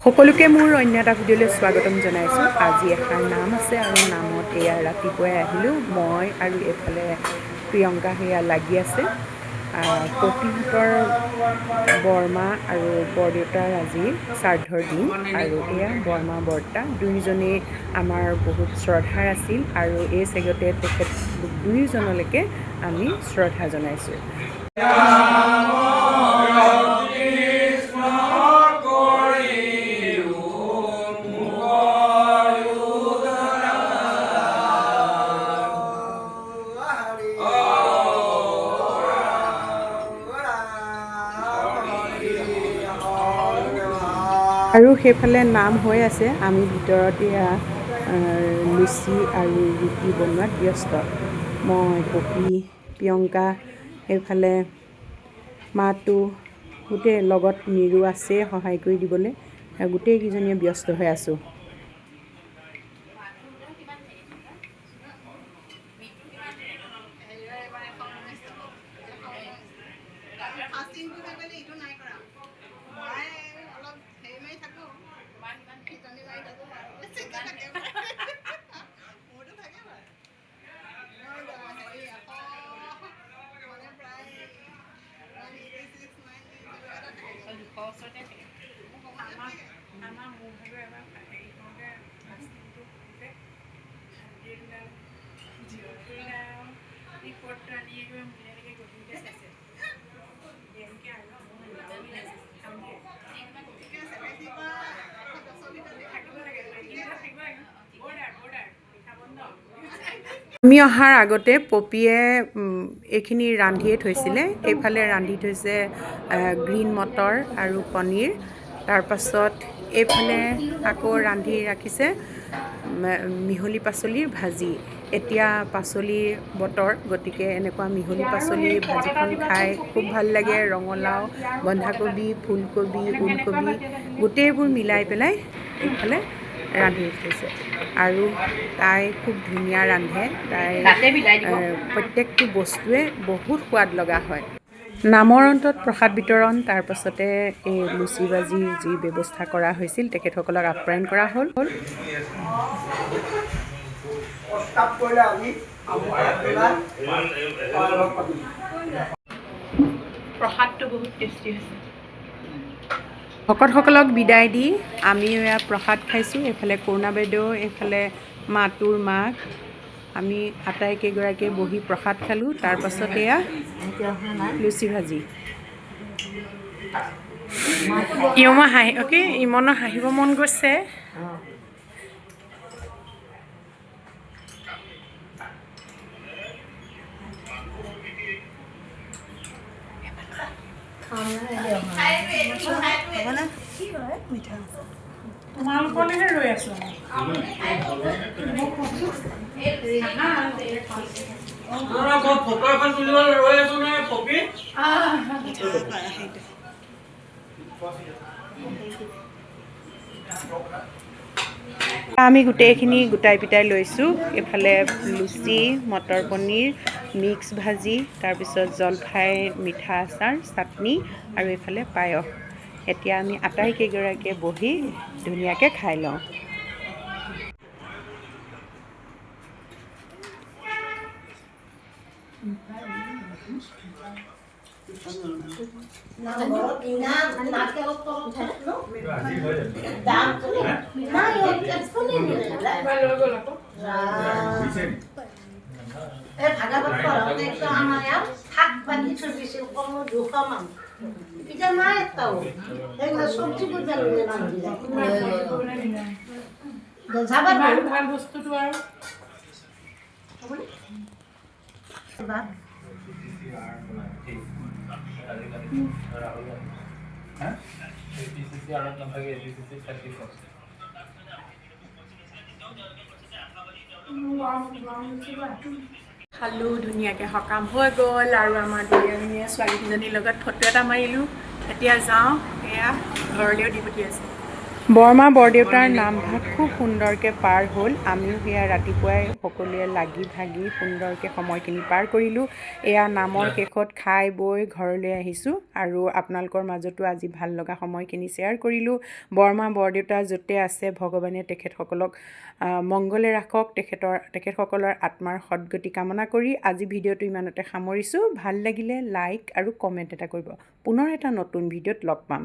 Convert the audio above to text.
সকলোকে মোৰ অন্য এটা ভিডিঅ'লৈ স্বাগতম জনাইছোঁ। আজি এষাৰ নাম আছে আৰু নামত এয়া ৰাতিপুৱাই আহিলোঁ মই আৰু এইফালে প্ৰিয়ংকা সেয়া লাগি আছে। পতিহঁতৰ বৰমা আৰু বৰদেউতাৰ আজি শ্ৰাদ্ধৰ দিন আৰু এয়া বৰমা বৰ্তা দুয়োজনেই আমাৰ বহুত শ্ৰদ্ধাৰ আছিল আৰু এই চেগতে তেখেত দুয়োজনলৈকে আমি শ্ৰদ্ধা জনাইছোঁ। আৰু সেইফালে নাম হৈ আছে, আমি ভিতৰত এয়া লুচি আৰু ৰুটি বনোৱাত ব্যস্ত। মই পপি প্ৰিয়ংকা সেইফালে মাতো গোটেই লগত নিৰু আছে সহায় কৰি দিবলৈ, গোটেইকেইজনীয়ে ব্যস্ত হৈ আছোঁ। আমি অহাৰ আগতে পপিয়ে এইখিনি ৰান্ধিয়ে থৈছিলে। এইফালে ৰান্ধি থৈছে গ্ৰীণ মটৰ আৰু পনীৰ, তাৰপাছত এইফালে আকৌ ৰান্ধি ৰাখিছে মিহলি পাচলিৰ ভাজি। এতিয়া পাচলিৰ বতৰ, গতিকে এনেকুৱা মিহলি পাচলি ভাজিখন খাই খুব ভাল লাগে। ৰঙালাও, বন্ধাকবি, ফুলকবি, ওলকবি গোটেইবোৰ মিলাই পেলাই এইফালে ৰান্ধি থৈছে আৰু তাই খুব ধুনীয়া ৰান্ধে। তাই প্ৰত্যেকটো বস্তুৱে বহুত সোৱাদ লগা হয়। নামৰ অন্তত প্ৰসাদ বিতৰণ, তাৰপাছতে এই লুচি ভাজি যি ব্যৱস্থা কৰা হৈছিল তেখেতসকলক আপ্যায়ন কৰা হ'ল। প্ৰসাদটো বহুত টেষ্টি হৈছে। ভকতসকলক বিদায় দি আমিও এয়া প্ৰসাদ খাইছোঁ। এইফালে কৰুণা বাইদেউ, এইফালে মাতুৰ মাক, আমি আটাইকেইগৰাকীয়ে বহি প্ৰসাদ খালোঁ। তাৰপাছত এয়া লুচি ভাজি। ইমনৰ হাঁহিব মন গৈছে। তোমালোকলৈহে ৰৈ আছোঁ। আমি গোটেইখিনি গোটাই পিটাই লৈছোঁ। এইফালে লুচি, মটৰ পনীৰ, মিক্স ভাজি, তাৰপিছত জলফাই, মিঠা আচাৰ, চাটনি আৰু এইফালে পায়স। এতিয়া আমি আটাইকেইগৰাকীয়ে বহি ধুনীয়াকৈ খাই লওঁ। ভাল বস্তুটো আৰু খালোঁ, ধুনীয়াকৈ সকাম হৈ গ'ল আৰু আমাৰ ধুনীয়া ছোৱালীকেইজনীৰ লগত ফটো এটা মাৰিলোঁ। এতিয়া যাওঁ, এয়া ঘৰলৈও দি পঠিয়াইছে। বৰমা বৰদেউতাৰ নামভাগ খুব সুন্দৰকৈ পাৰ হ'ল। আমিও সেয়া ৰাতিপুৱাই সকলোৱে লাগি ভাগি সুন্দৰকৈ সময়খিনি পাৰ কৰিলোঁ। এয়া নামৰ শেষত খাই বৈ ঘৰলৈ আহিছোঁ আৰু আপোনালোকৰ মাজতো আজি ভাল লগা সময়খিনি শ্বেয়াৰ কৰিলোঁ। বৰমা বৰদেউতা য'তে আছে ভগৱানে তেখেতসকলক মংগলে ৰাখক, তেখেতসকলৰ আত্মাৰ সদ্গতি কামনা কৰি আজি ভিডিঅ'টো ইমানতে সামৰিছোঁ। ভাল লাগিলে লাইক আৰু কমেণ্ট এটা কৰিব। পুনৰ এটা নতুন ভিডিঅ'ত লগ পাম।